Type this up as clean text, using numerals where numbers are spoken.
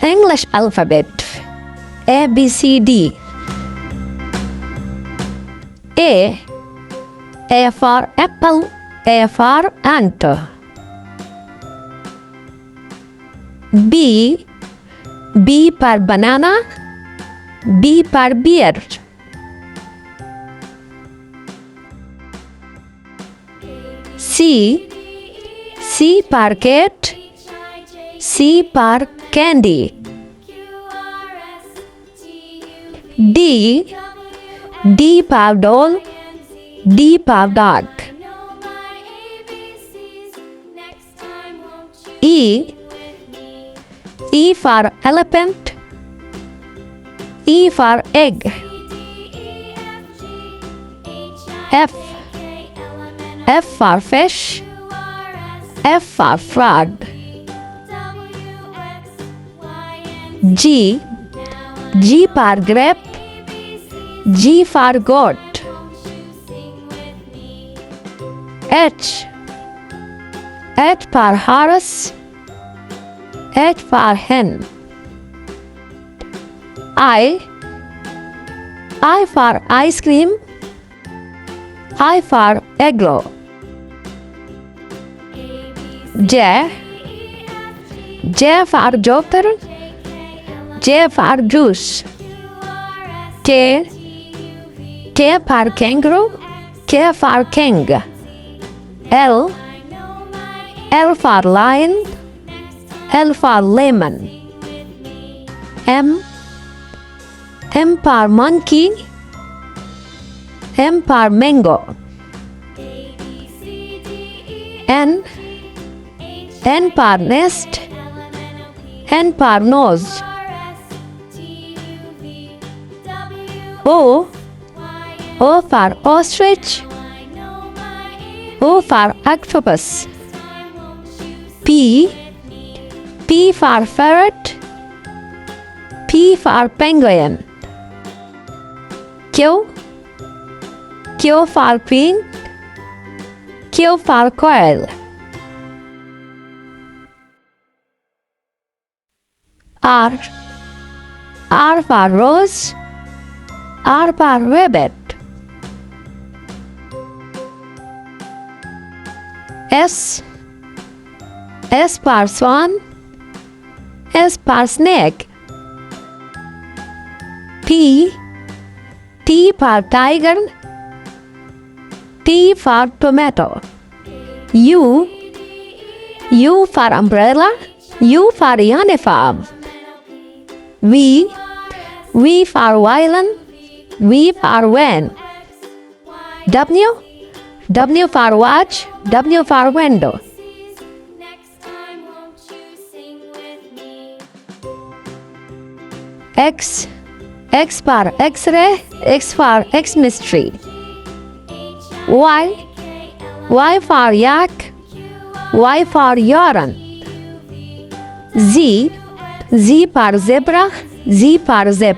English alphabet. A, B, C, D. A for apple, A for ant. B for banana, B for bear. C for cat, C for candy. D for doll, D for dog. E for elephant, E for egg. F for fish, F for frog. G for grape, G for goat. H for horse, H for hen. I for ice cream, I for egg-roll. J for joker, J for juice. K for kangaroo, K for king. L for lion, L for lemon. M for monkey, M for mango. N for nest, N for nose. O for ostrich, O for octopus. P for parrot, P for penguin. Q for queen, Q for quail. R for rose, R for rabbit. S for swan, S for snake. T for tiger, T for tomato. U for umbrella, U for uniform. V for violin, V for van. W for watch, W for window. X for X-ray, X for X-mystery. Y for yak, Y for urine. Z for zebra, Z for zip.